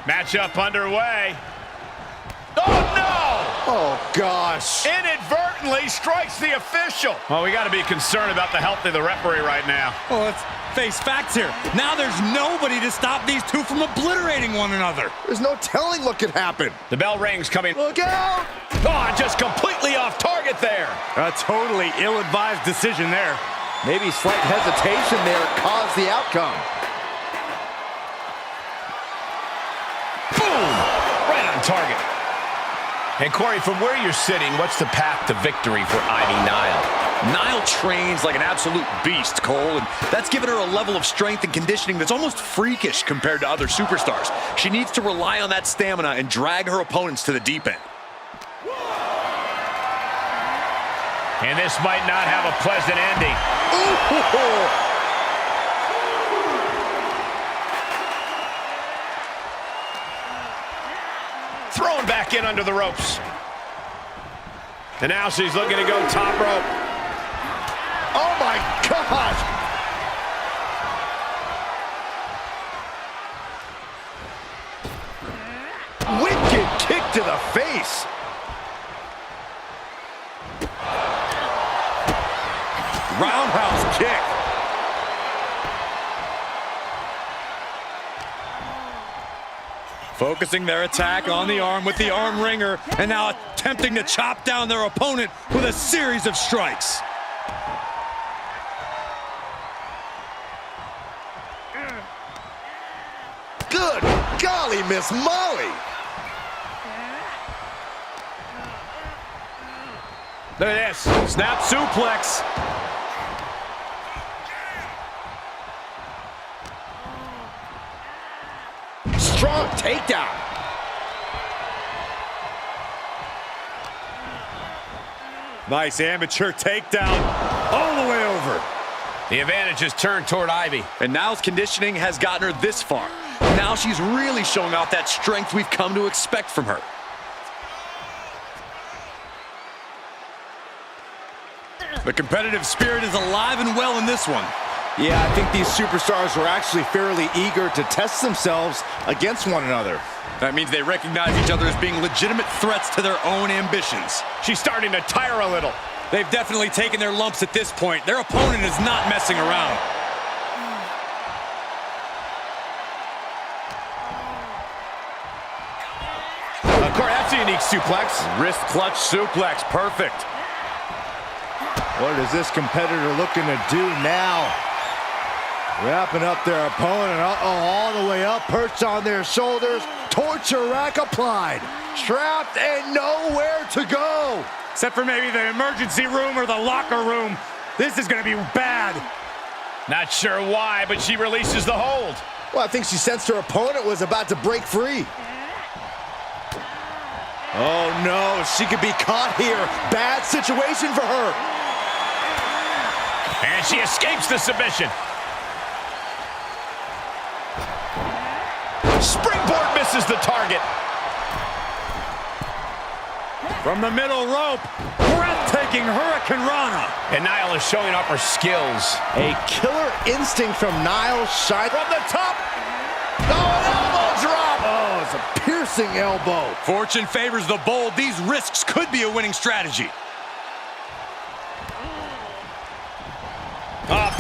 Matchup underway. Oh, no! Oh, gosh. Inadvertently strikes the official. Well, we got to be concerned about the health of the referee right now. Well, let's face facts here. Now there's nobody to stop these two from obliterating one another. There's no telling what could happen. The bell rings coming. Look out! Oh, just completely off target there. A totally ill-advised decision there. Maybe slight hesitation there caused the outcome. Boom! Right on target. And Corey, from where you're sitting, what's the path to victory for Ivy Nile? Nile trains like an absolute beast, Cole, and that's given her a level of strength and conditioning that's almost freakish compared to other superstars. She needs to rely on that stamina and drag her opponents to the deep end. And this might not have a pleasant ending. Ooh. Thrown back in under the ropes. And now she's looking to go top rope. Oh, my God! Wicked kick to the face. Roundhouse kick. Focusing their attack on the arm with the arm wringer, and now attempting to chop down their opponent with a series of strikes. Good golly, Miss Molly. Look at this. Snap suplex. Strong takedown. Nice amateur takedown all the way over. The advantage is turned toward Ivy. And Nile's conditioning has gotten her this far. Now she's really showing off that strength we've come to expect from her. The competitive spirit is alive and well in this one. Yeah, I think these superstars were actually fairly eager to test themselves against one another. That means they recognize each other as being legitimate threats to their own ambitions. She's starting to tire a little. They've definitely taken their lumps at this point. Their opponent is not messing around. Corey, that's a unique suplex. Wrist clutch suplex, perfect. What is this competitor looking to do now? Wrapping up their opponent, all the way up, perched on their shoulders, torture rack applied, trapped and nowhere to go. Except for maybe the emergency room or the locker room. This is gonna be bad. Not sure why, but she releases the hold. Well, I think she sensed her opponent was about to break free. Oh no, she could be caught here. Bad situation for her. And she escapes the submission. Springboard misses the target. From the middle rope, breathtaking Hurricane Rana. And Nile is showing off her skills. A killer instinct from Nile shine from the top. Oh, an elbow drop. Oh, it's a piercing elbow. Fortune favors the bold. These risks could be a winning strategy.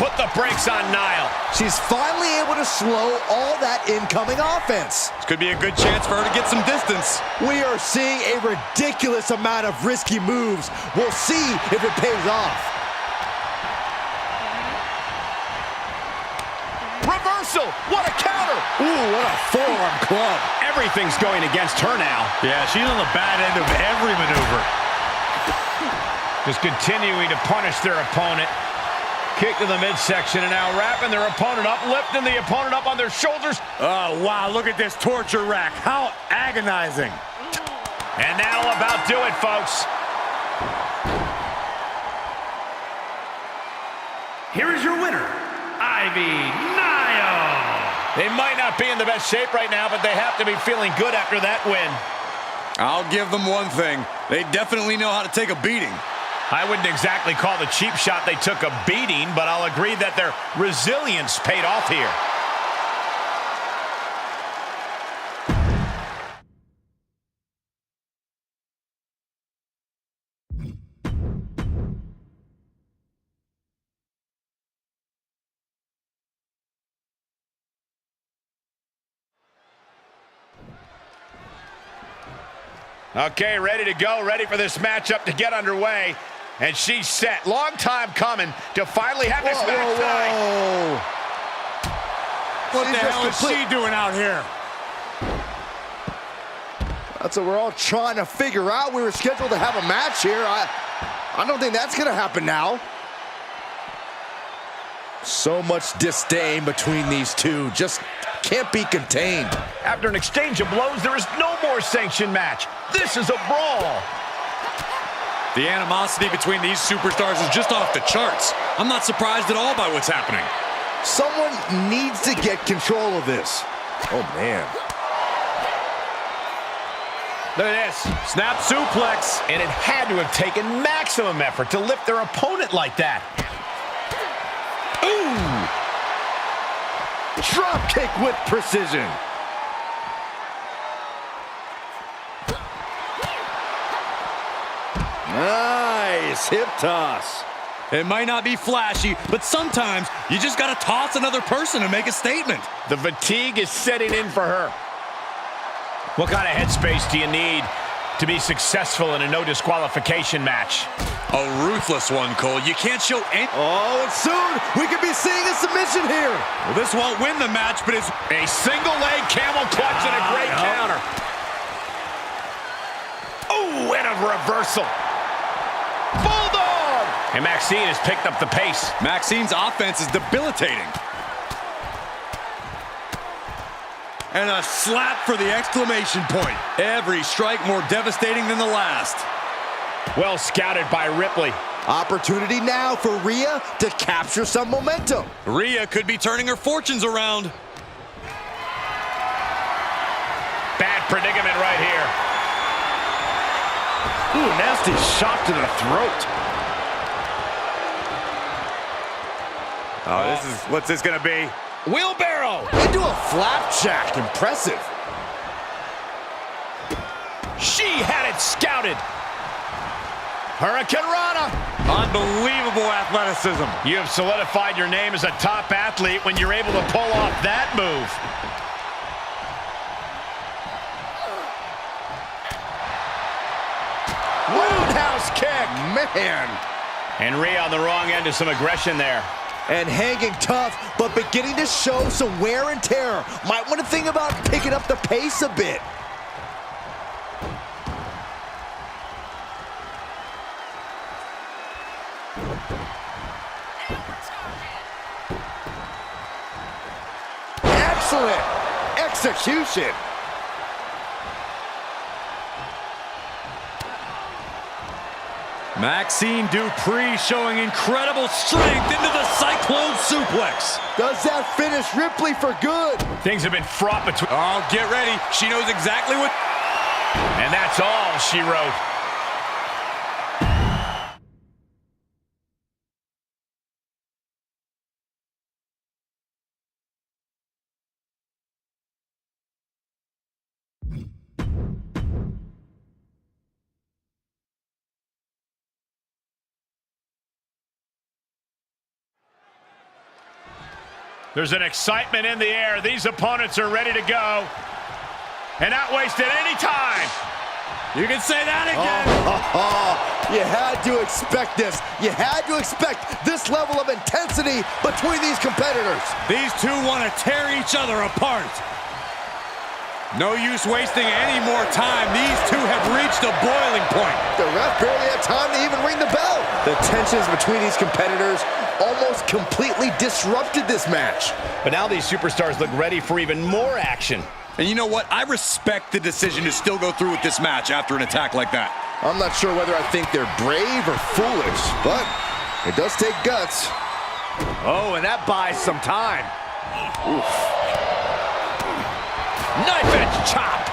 Put the brakes on Nile. She's finally able to slow all that incoming offense. This could be a good chance for her to get some distance. We are seeing a ridiculous amount of risky moves. We'll see if it pays off. Reversal. What a counter. Ooh, what a forearm club. Everything's going against her now. Yeah, she's on the bad end of every maneuver. Just continuing to punish their opponent. Kick to the midsection, and now wrapping their opponent up, lifting the opponent up on their shoulders. Oh, wow, look at this torture rack. How agonizing. And that'll about do it, folks. Here is your winner, Ivy Nile. They might not be in the best shape right now, but they have to be feeling good after that win. I'll give them one thing. They definitely know how to take a beating. I wouldn't exactly call the cheap shot they took a beating, but I'll agree that their resilience paid off here. Okay, ready to go, ready for this matchup to get underway. And she's set. Long time coming to finally have this match tonight. What the hell is she doing out here? That's what we're all trying to figure out. We were scheduled to have a match here. I don't think that's going to happen now. So much disdain between these two. Just can't be contained. After an exchange of blows, there is no more sanctioned match. This is a brawl. The animosity between these superstars is just off the charts. I'm not surprised at all by what's happening. Someone needs to get control of this. Oh, man. Look at this. Snap suplex. And it had to have taken maximum effort to lift their opponent like that. Ooh! Drop kick with precision. Nice hip toss. It might not be flashy, but sometimes you just got to toss another person and make a statement. The fatigue is setting in for her. What kind of headspace do you need to be successful in a no disqualification match? A ruthless one, Cole. You can't show any... Oh, and soon we could be seeing a submission here. Well, this won't win the match, but it's a single leg camel clutch and a great counter. Oh, and a reversal. Bulldog! And Maxine has picked up the pace. Maxine's offense is debilitating. And a slap for the exclamation point. Every strike more devastating than the last. Well scouted by Ripley. Opportunity now for Rhea to capture some momentum. Rhea could be turning her fortunes around. Bad predicament right here. Ooh, nasty shot to the throat. Oh, what's this gonna be? Wheelbarrow! Into a flapjack. Impressive. She had it scouted. Hurricane Rana. Unbelievable athleticism. You have solidified your name as a top athlete when you're able to pull off that move. Roundhouse kick. Man. And Rhea on the wrong end of some aggression there. And hanging tough, but beginning to show some wear and tear. Might want to think about picking up the pace a bit. Excellent execution. Maxine Dupree showing incredible strength into the Cyclone Suplex. Does that finish Ripley for good? Things have been fraught between... Oh, get ready. She knows exactly what... And that's all she wrote. There's an excitement in the air. These opponents are ready to go. And not wasted any time. You can say that again. You had to expect this. You had to expect this level of intensity between these competitors. These two want to tear each other apart. No use wasting any more time. These two have reached a boiling point. The ref barely had time to even ring the bell. The tensions between these competitors almost completely disrupted this match. But now these superstars look ready for even more action. And you know what? I respect the decision to still go through with this match after an attack like that. I'm not sure whether I think they're brave or foolish, but it does take guts. Oh, and that buys some time. Oof. Knife edge chop.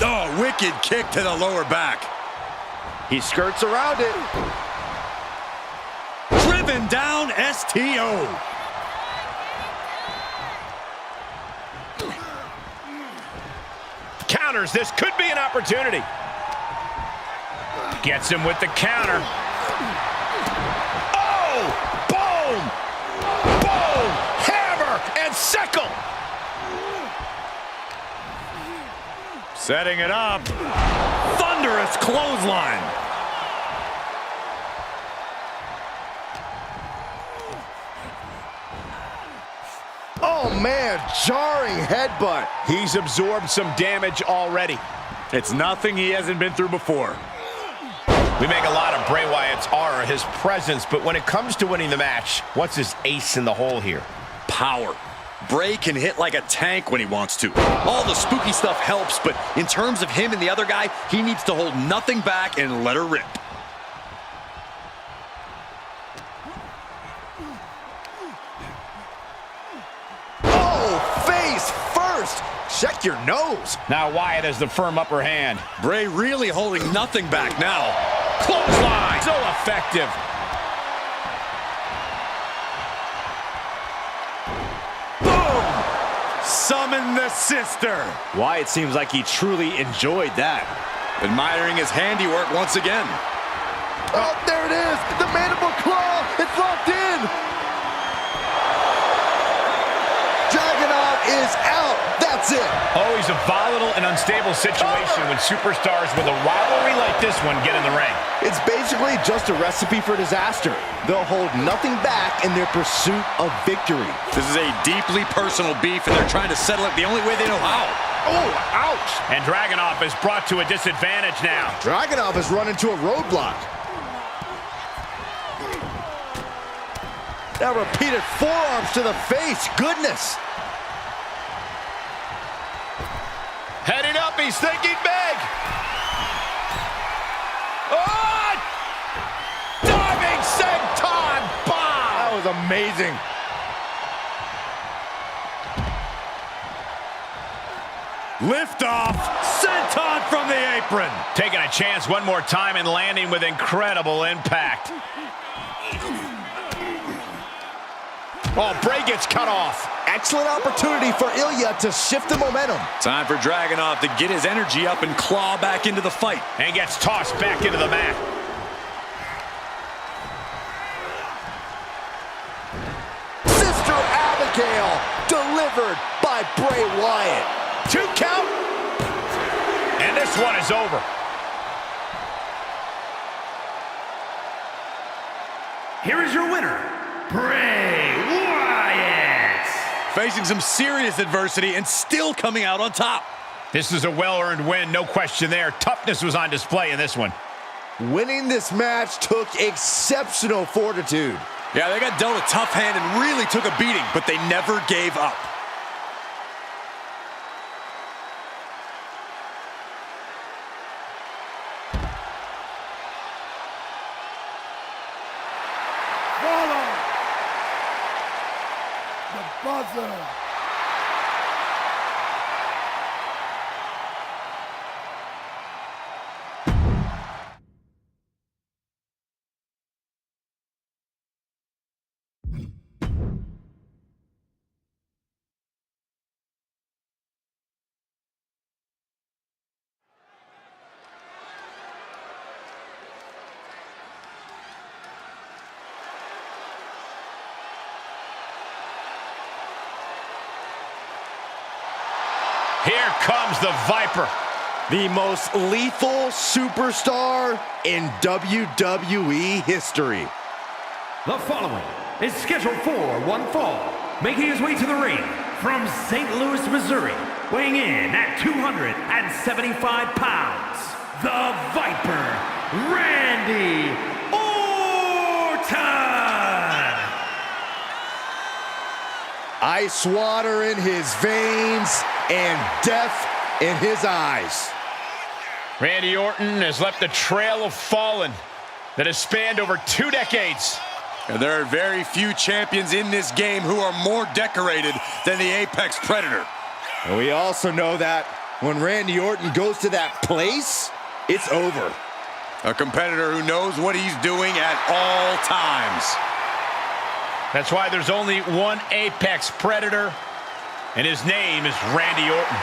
Oh, wicked kick to the lower back. He skirts around it. Driven down STO. Counters. This could be an opportunity. Gets him with the counter. Oh! Boom! Boom! Hammer and sickle. Setting it up. Thunderous clothesline. Oh, man, jarring headbutt. He's absorbed some damage already. It's nothing he hasn't been through before. We make a lot of Bray Wyatt's aura, his presence, but when it comes to winning the match, what's his ace in the hole here? Power. Bray can hit like a tank when he wants to. All the spooky stuff helps, but in terms of him and the other guy, he needs to hold nothing back and let her rip. Oh, face first. Check your nose. Now Wyatt has the firm upper hand. Bray really holding nothing back now. Clothesline! So effective. Summon the sister. Wyatt seems like he truly enjoyed that. Admiring his handiwork once again. Oh, there it is. The mandible claw. It's locked in. Dragunov is out. That's it. Always a volatile and unstable situation when superstars with a rivalry like this one get in the ring. It's basically just a recipe for disaster. They'll hold nothing back in their pursuit of victory. This is a deeply personal beef, and they're trying to settle it the only way they know how. Oh, ouch. And Dragunov is brought to a disadvantage now. Dragunov has run into a roadblock. Now repeated forearms to the face. Goodness. Heading up, he's thinking big. Oh! Diving senton bomb! That was amazing. Lift off. Senton from the apron. Taking a chance one more time and landing with incredible impact. Oh, Bray gets cut off. Excellent opportunity for Ilya to shift the momentum. Time for Dragunov to get his energy up and claw back into the fight. And gets tossed back into the mat. Sister Abigail delivered by Bray Wyatt. 2 count. And this one is over. Here is your winner, Bray Wyatt. Facing some serious adversity and still coming out on top. This is a well-earned win, no question there. Toughness was on display in this one. Winning this match took exceptional fortitude. Yeah, they got dealt a tough hand and really took a beating, but they never gave up. Follow the buzzer. Here comes the Viper. The most lethal superstar in WWE history. The following is scheduled for one fall, making his way to the ring from St. Louis, Missouri, weighing in at 275 pounds, the Viper, Randy Orton! Ice water in his veins and death in his eyes. Randy Orton has left a trail of fallen that has spanned over 2 decades. And there are very few champions in this game who are more decorated than the Apex Predator. And we also know that when Randy Orton goes to that place, it's over. A competitor who knows what he's doing at all times. That's why there's only one Apex Predator, and his name is Randy Orton.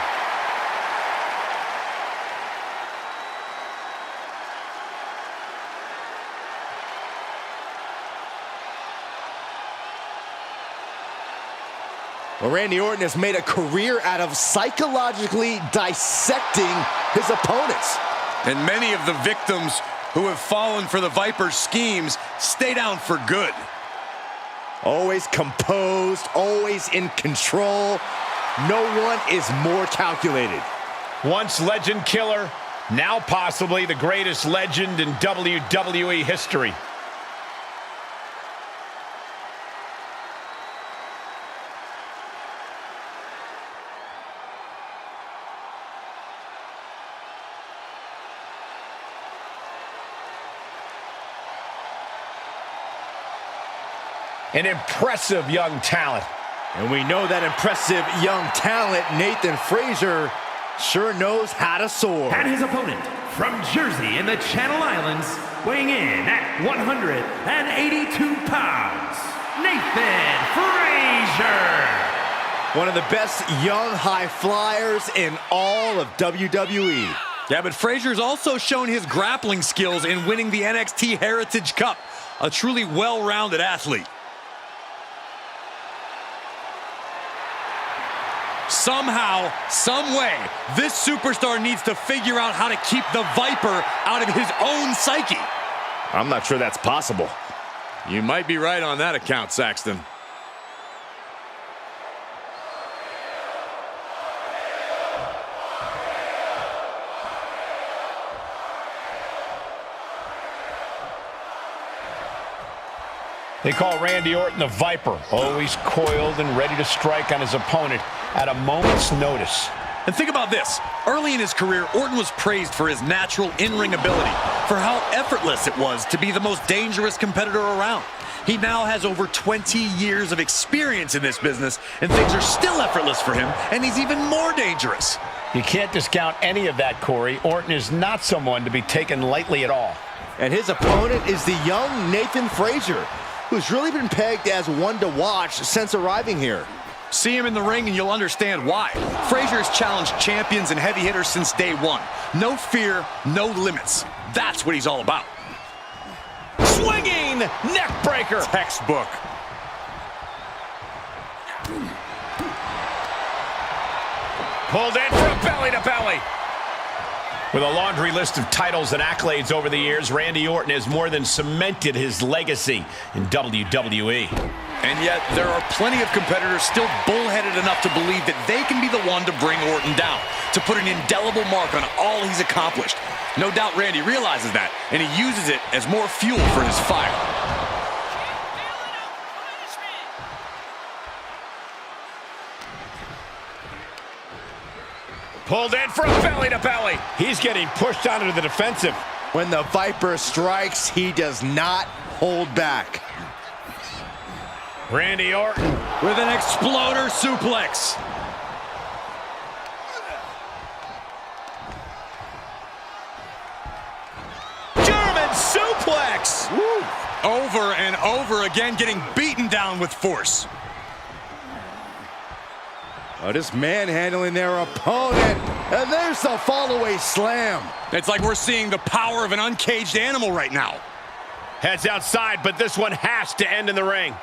Well, Randy Orton has made a career out of psychologically dissecting his opponents. And many of the victims who have fallen for the Viper's schemes stay down for good. Always composed, always in control. No one is more calculated. Once legend killer, now possibly the greatest legend in WWE history. An impressive young talent. And we know that impressive young talent, Nathan Frazier, sure knows how to soar. And his opponent, from Jersey in the Channel Islands, weighing in at 182 pounds, Nathan Frazier. One of the best young high flyers in all of WWE. Yeah, but Frazier's also shown his grappling skills in winning the NXT Heritage Cup. A truly well-rounded athlete. Somehow, some way, this superstar needs to figure out how to keep the Viper out of his own psyche. I'm not sure that's possible. You might be right on that account, Saxton. They call Randy Orton the Viper, always coiled and ready to strike on his opponent at a moment's notice. And think about this. Early in his career, Orton was praised for his natural in-ring ability, for how effortless it was to be the most dangerous competitor around. He now has over 20 years of experience in this business, and things are still effortless for him, and he's even more dangerous. You can't discount any of that, Corey. Orton is not someone to be taken lightly at all. And his opponent is the young Nathan Frazier, who's really been pegged as one to watch since arriving here. See him in the ring and you'll understand why. Frazier has challenged champions and heavy hitters since day one. No fear, no limits. That's what he's all about. Swinging neck breaker. Textbook. Pulled in for a belly to belly. With a laundry list of titles and accolades over the years, Randy Orton has more than cemented his legacy in WWE. And yet, there are plenty of competitors still bullheaded enough to believe that they can be the one to bring Orton down, to put an indelible mark on all he's accomplished. No doubt Randy realizes that, and he uses it as more fuel for his fire. Pulled in for a belly to belly. He's getting pushed onto the defensive. When the Viper strikes, he does not hold back. Randy Orton With an exploder suplex. German suplex. Woo. Over and over again, getting beaten down with force. Oh, just manhandling their opponent. And there's the follow-away slam. It's like we're seeing the power of an uncaged animal right now. Heads outside, but this one has to end in the ring.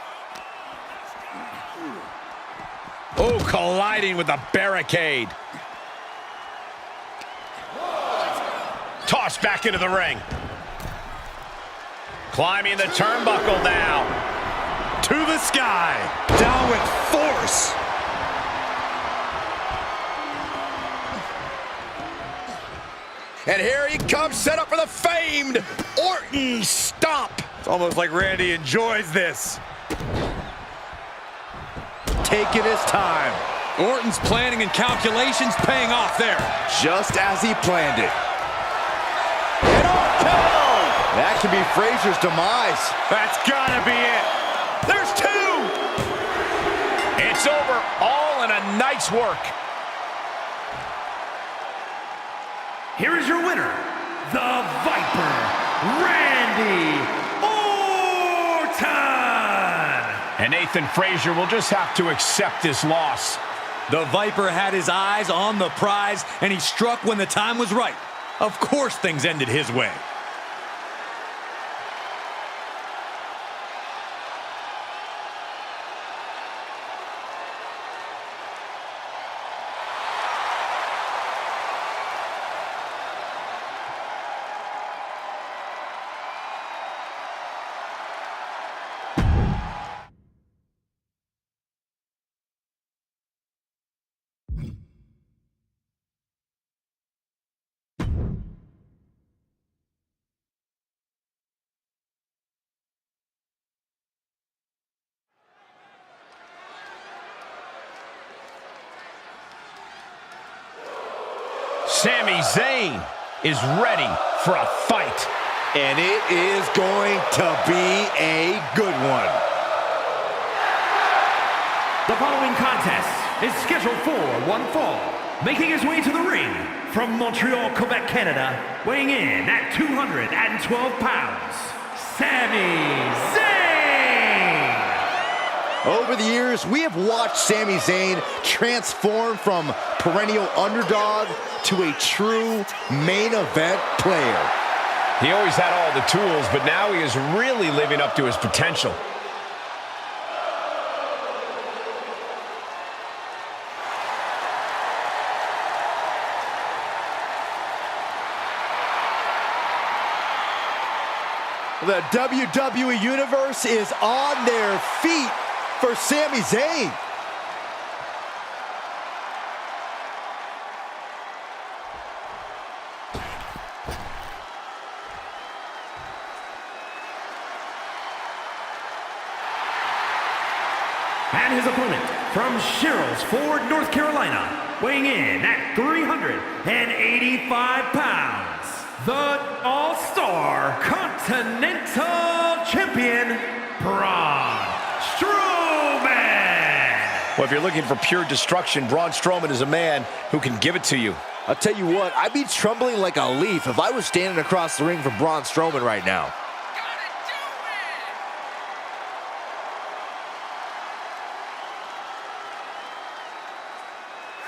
Oh, colliding with the barricade. Tossed back into the ring. Climbing the turnbuckle now. To the sky. Down with force. And here he comes, set up for the famed Orton stomp. It's almost like Randy enjoys this. Taking his time. Orton's planning and calculations paying off there. Just as he planned it. And RKO! That could be Frazier's demise. That's gotta be it. There's two. It's over, all in a night's work. Here is your winner, the Viper, Randy Orton! And Nathan Frazier will just have to accept this loss. The Viper had his eyes on the prize, and he struck when the time was right. Of course things ended his way. Sami Zayn is ready for a fight. And it is going to be a good one. The following contest is scheduled for one fall. Making his way to the ring from Montreal, Quebec, Canada, weighing in at 212 pounds, Sami Zayn! Over the years, we have watched Sami Zayn transform from perennial underdog to a true main event player. He always had all the tools, but now he is really living up to his potential. The WWE Universe is on their feet for Sami Zayn. And his opponent from Sherrills Ford, North Carolina, weighing in at 385 pounds, the All-Star Continental Champion, Braun Strowman! Well, if you're looking for pure destruction, Braun Strowman is a man who can give it to you. I'll tell you what, I'd be trembling like a leaf if I was standing across the ring from Braun Strowman right now.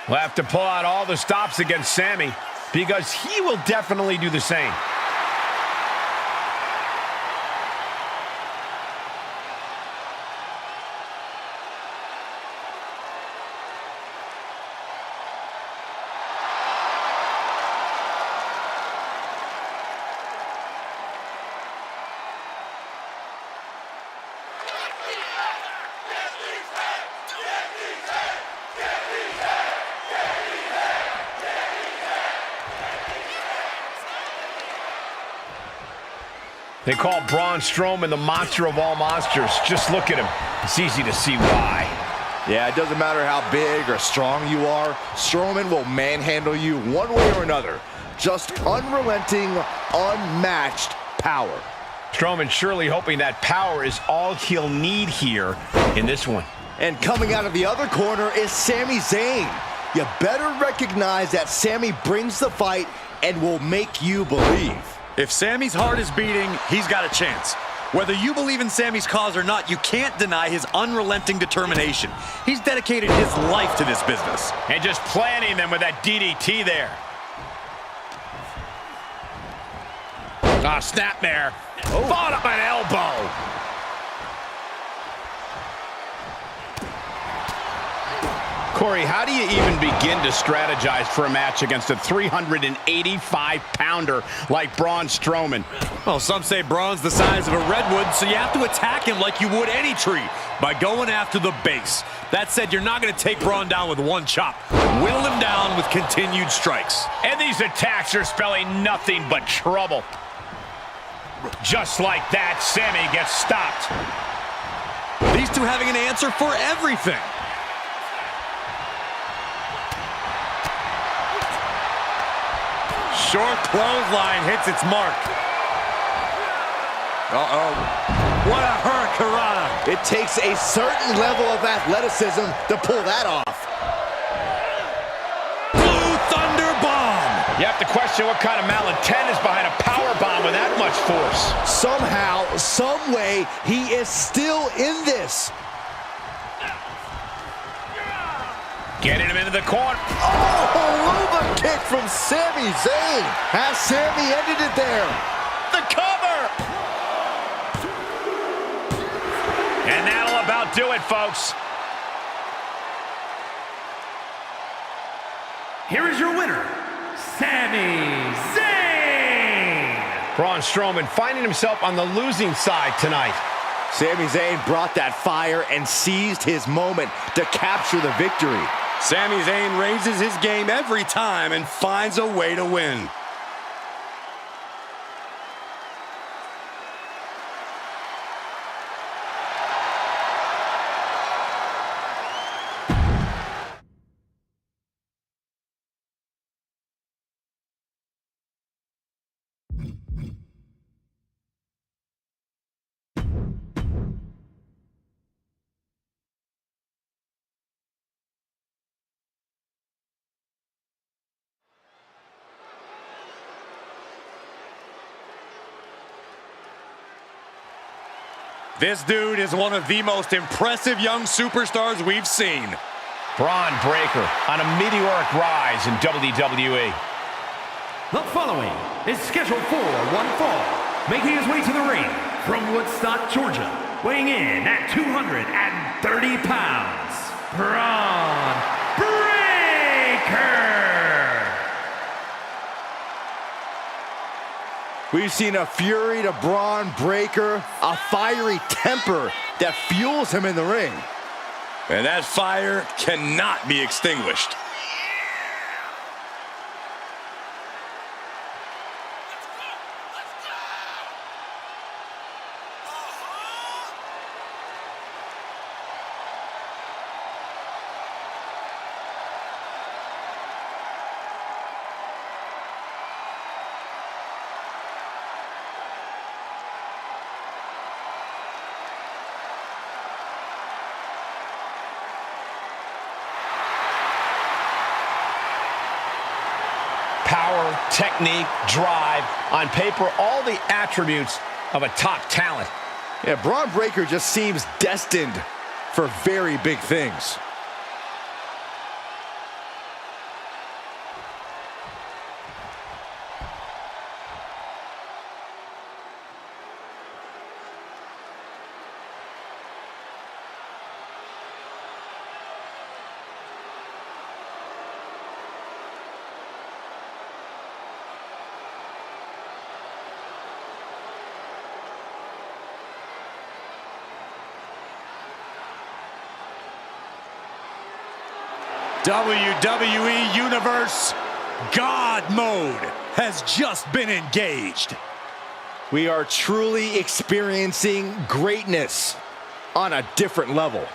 We'll have to pull out all the stops against Sami because he will definitely do the same. They call Braun Strowman the monster of all monsters. Just look at him. It's easy to see why. Yeah, it doesn't matter how big or strong you are, Strowman will manhandle you one way or another. Just unrelenting, unmatched power. Strowman surely hoping that power is all he'll need here in this one. And coming out of the other corner is Sami Zayn. You better recognize that Sami brings the fight and will make you believe. If Sami's heart is beating, he's got a chance. Whether you believe in Sami's cause or not, you can't deny his unrelenting determination. He's dedicated his life to this business. And just planting them with that DDT there. Ah, snapmare. Followed up by an elbow. Corey, how do you even begin to strategize for a match against a 385-pounder like Braun Strowman? Well, some say Braun's the size of a redwood, so you have to attack him like you would any tree, by going after the base. That said, you're not going to take Braun down with one chop. Whittle him down with continued strikes. And these attacks are spelling nothing but trouble. Just like that, Sami gets stopped. These two having an answer for everything. Short clothesline hits its mark. Uh-oh. What a hurricanrana. It takes a certain level of athleticism to pull that off. Blue Thunder Bomb. You have to question what kind of malintent is behind a power bomb with that much force. Somehow, some way, he is still in this. Getting him into the corner. Oh, Luva kick from Sami Zayn. Has Sami ended it there? The cover! And that'll about do it, folks. Here is your winner, Sami Zayn! Braun Strowman finding himself on the losing side tonight. Sami Zayn brought that fire and seized his moment to capture the victory. Sami Zayn raises his game every time and finds a way to win. This dude is one of the most impressive young superstars we've seen. Braun Breaker on a meteoric rise in WWE. The following is scheduled for one fall, making his way to the ring from Woodstock, Georgia, weighing in at 230 pounds, Braun Breaker. We've seen a fury to Braun Breaker, a fiery temper that fuels him in the ring. And that fire cannot be extinguished. Power, technique, drive, on paper, all the attributes of a top talent. Yeah, Braun Breaker just seems destined for very big things. WWE Universe, God mode has just been engaged. We are truly experiencing greatness on a different level.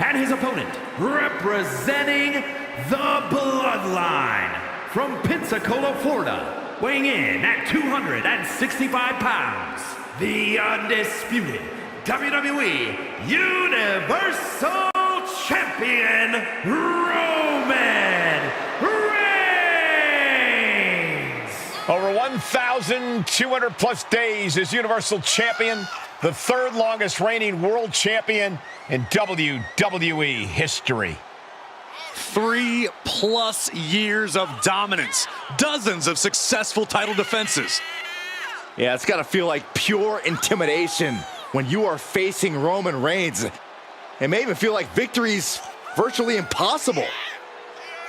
And his opponent, representing the Bloodline, from Pensacola, Florida, weighing in at 265 pounds, the undisputed WWE Universal Champion, Roman Reigns! Over 1,200 plus days as Universal Champion, the third longest reigning world champion in WWE history. 3+ years of dominance, dozens of successful title defenses. Yeah, it's got to feel like pure intimidation when you are facing Roman Reigns. It may even feel like victory's virtually impossible.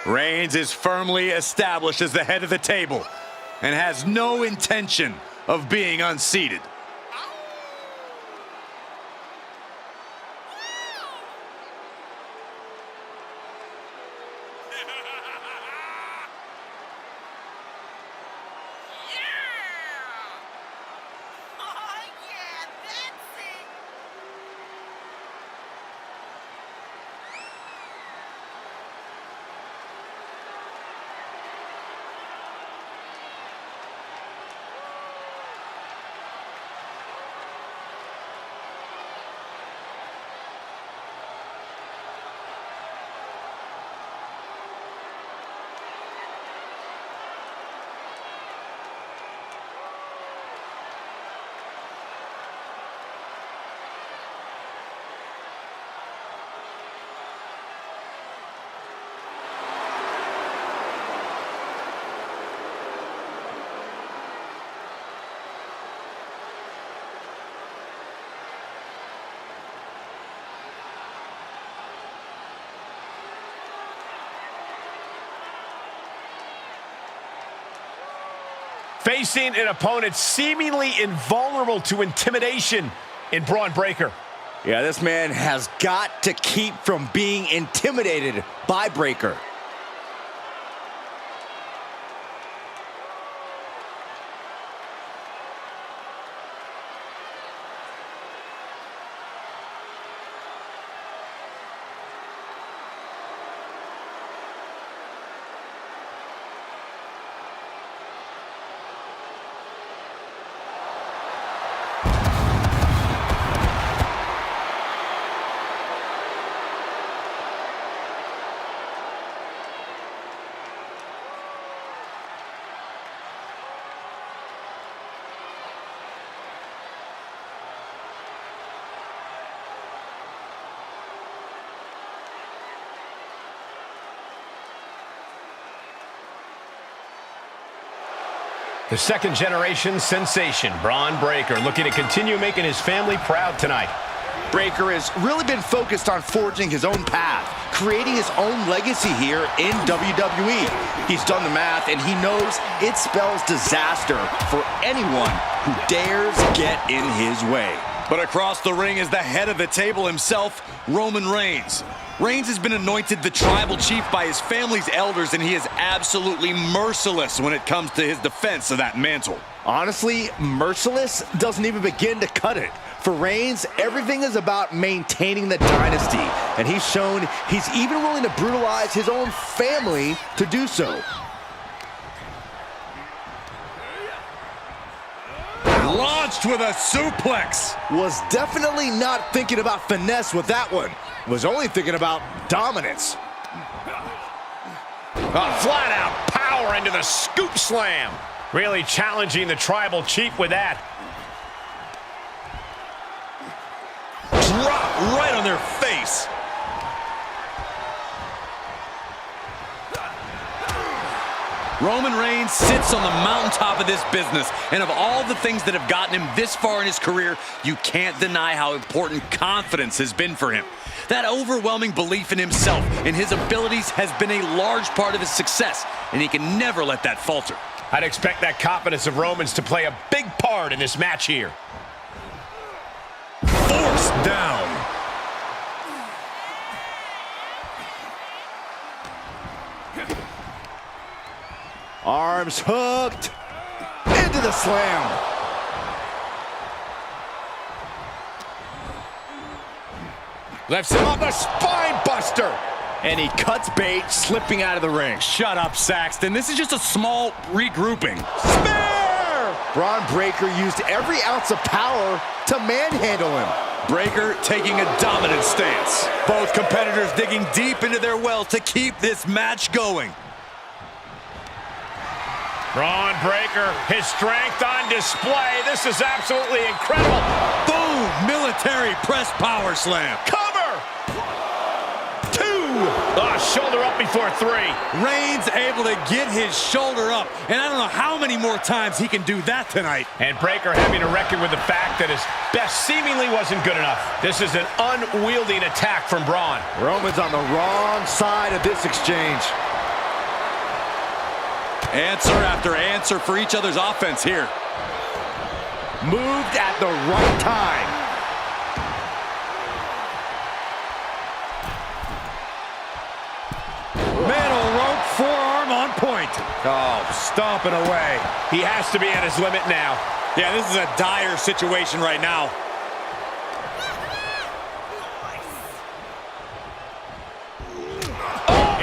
Reigns is firmly established as the head of the table and has no intention of being unseated. Facing an opponent seemingly invulnerable to intimidation in Braun Breaker. Yeah, this man has got to keep from being intimidated by Breaker. The second-generation sensation, Braun Breaker, looking to continue making his family proud tonight. Breaker has really been focused on forging his own path, creating his own legacy here in WWE. He's done the math, and he knows it spells disaster for anyone who dares get in his way. But across the ring is the head of the table himself, Roman Reigns. Reigns has been anointed the tribal chief by his family's elders, and he is absolutely merciless when it comes to his defense of that mantle. Honestly, merciless doesn't even begin to cut it. For Reigns, everything is about maintaining the dynasty, and he's shown he's even willing to brutalize his own family to do so. Launched with a suplex. Was definitely not thinking about finesse with that one. Was only thinking about dominance. Flat out power into the scoop slam. Really challenging the tribal chief with that. Drop right on their face. Roman Reigns sits on the mountaintop of this business, and of all the things that have gotten him this far in his career, you can't deny how important confidence has been for him. That overwhelming belief in himself and his abilities has been a large part of his success, and he can never let that falter. I'd expect that confidence of Roman's to play a big part in this match here. Forced down. Arms hooked. Into the slam. Lifts him up, a spine buster. And he cuts bait, slipping out of the ring. Shut up, Saxton. This is just a small regrouping. Spear! Braun Breaker used every ounce of power to manhandle him. Breaker taking a dominant stance. Both competitors digging deep into their well to keep this match going. Braun Breaker, his strength on display. This is absolutely incredible. Boom! Military press power slam. Cover! 2! Shoulder up before 3. Reigns able to get his shoulder up, and I don't know how many more times he can do that tonight. And Breaker having to reckon with the fact that his best seemingly wasn't good enough. This is an unwieldy attack from Braun. Roman's on the wrong side of this exchange. Answer after answer for each other's offense here. Moved at the right time. Middle rope forearm on point. Oh, stomping away. He has to be at his limit now. Yeah, this is a dire situation right now.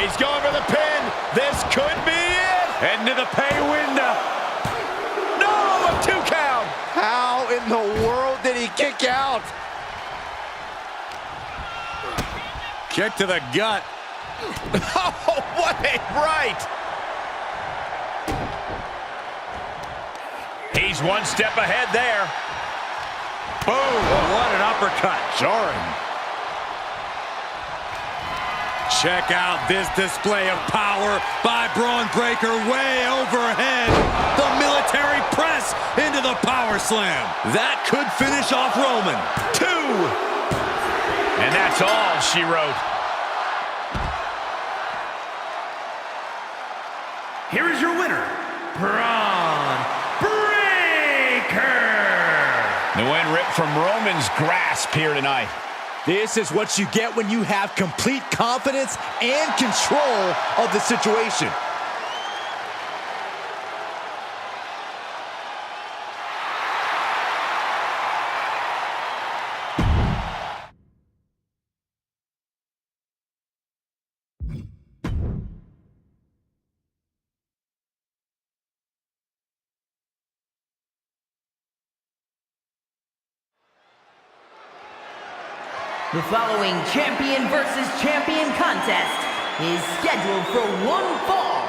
He's going for the pin. This could be it. Into the pay window. No, a 2 count. How in the world did he kick out? Kick to the gut. Oh, what a right. He's one step ahead there. Boom, what an uppercut. Jarring. Check out this display of power by Braun Breaker way overhead. The military press into the power slam. That could finish off Roman. 2. And that's all she wrote. Here is your winner, Braun Breaker. The win ripped from Roman's grasp here tonight. This is what you get when you have complete confidence and control of the situation. The following champion versus champion contest is scheduled for one fall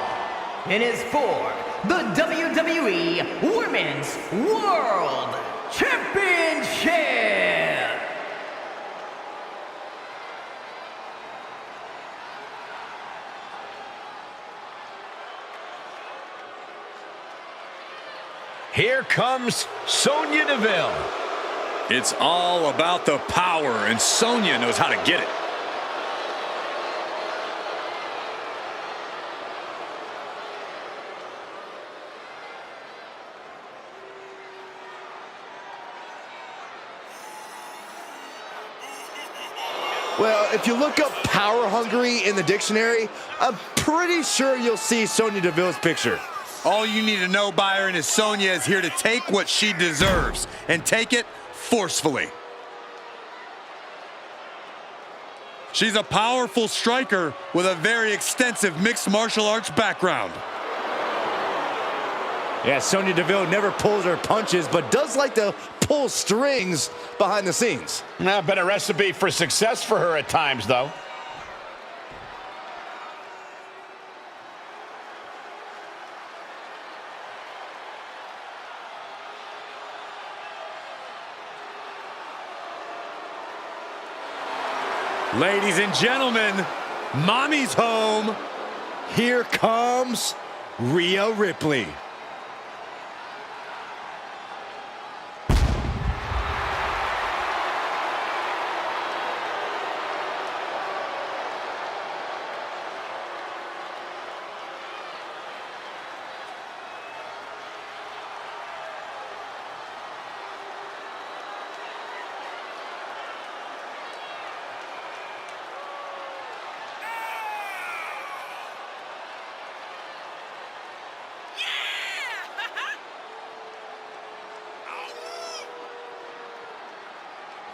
and is for the WWE Women's World Championship. Here comes Sonya Deville. It's all about the power, and Sonya knows how to get it. Well, if you look up power hungry in the dictionary, I'm pretty sure you'll see Sonya Deville's picture. All you need to know, Byron, is Sonya is here to take what she deserves, and take it forcefully. She's a powerful striker with a very extensive mixed martial arts background. Yeah, Sonya Deville never pulls her punches, but does like to pull strings behind the scenes. Been a recipe for success for her at times, though. Ladies and gentlemen, Mommy's home. Here comes Rhea Ripley.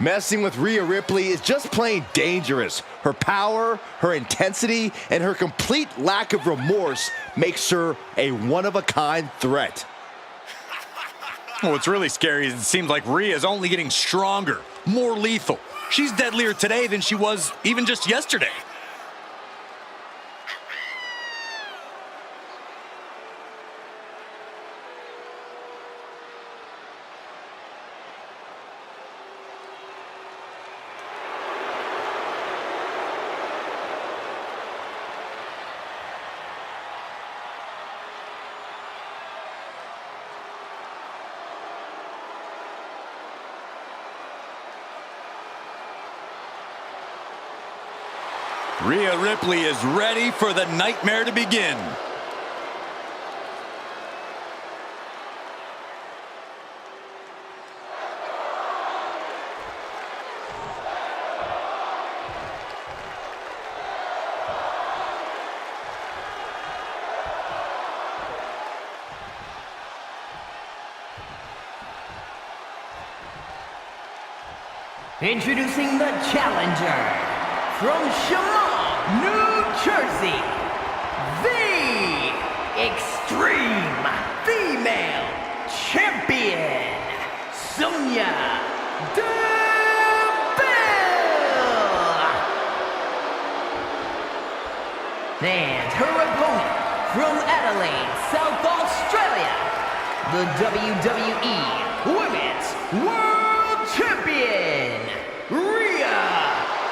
Messing with Rhea Ripley is just plain dangerous. Her power, her intensity, and her complete lack of remorse makes her a one-of-a-kind threat. What's really scary is it seems like Rhea is only getting stronger, more lethal. She's deadlier today than she was even just yesterday. Rhea Ripley is ready for the nightmare to begin. Introducing the challenger from Shaman, New Jersey, the Extreme Female Champion, Sonya Deville. And her opponent from Adelaide, South Australia, the WWE Women's World Champion, Rhea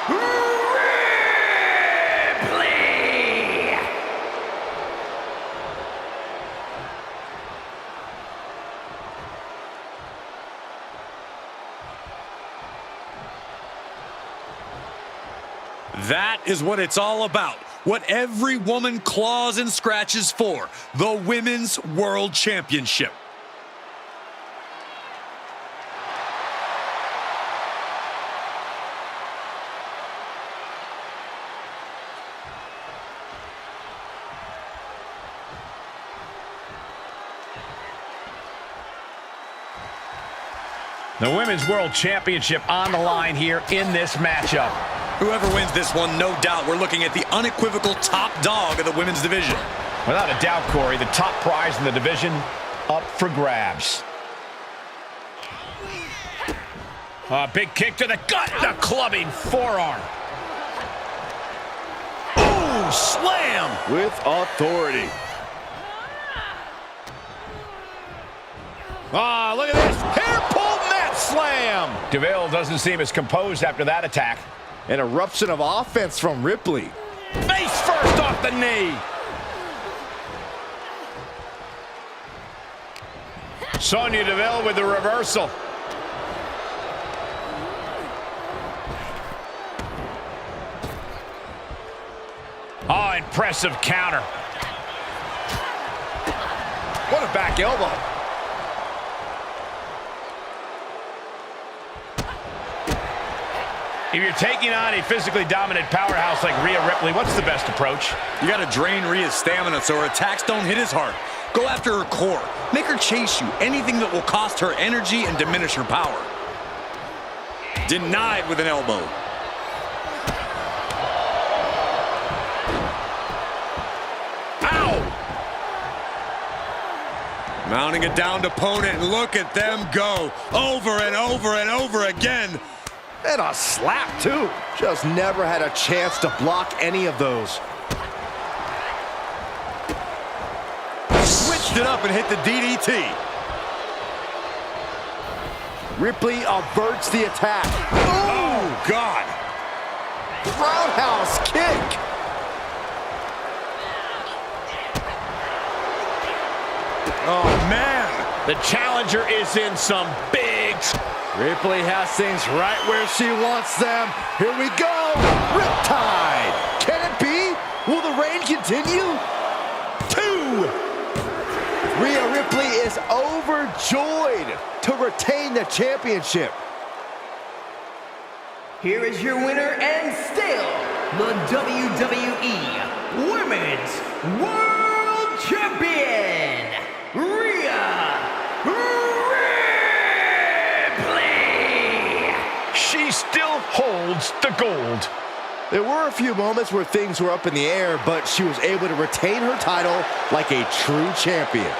Ripley. That is what it's all about. What every woman claws and scratches for. The Women's World Championship. The Women's World Championship on the line here in this matchup. Whoever wins this one, no doubt, we're looking at the unequivocal top dog of the women's division. Without a doubt, Corey, the top prize in the division up for grabs. Big kick to the gut, the clubbing forearm. Ooh, slam! With authority. Look at this, hair pull mat slam! Deville doesn't seem as composed after that attack. An eruption of offense from Ripley. Face first off the knee. Sonya Deville with the reversal. Oh, impressive counter. What a back elbow. If you're taking on a physically dominant powerhouse like Rhea Ripley, what's the best approach? You got to drain Rhea's stamina so her attacks don't hit as hard. Go after her core. Make her chase you. Anything that will cost her energy and diminish her power. Denied with an elbow. Ow! Mounting a downed opponent, and look at them go. Over and over and over again. And a slap, too. Just never had a chance to block any of those. Switched it up and hit the DDT. Ripley averts the attack. Oh, God. Roundhouse kick. Oh, man. The challenger is in some big... Ripley has things right where she wants them. Here we go. Riptide. Can it be? Will the reign continue? 2. Rhea Ripley is overjoyed to retain the championship. Here is your winner and still the WWE Women's World Champion, Rhea Ripley. She still holds the gold. There were a few moments where things were up in the air, but she was able to retain her title like a true champion.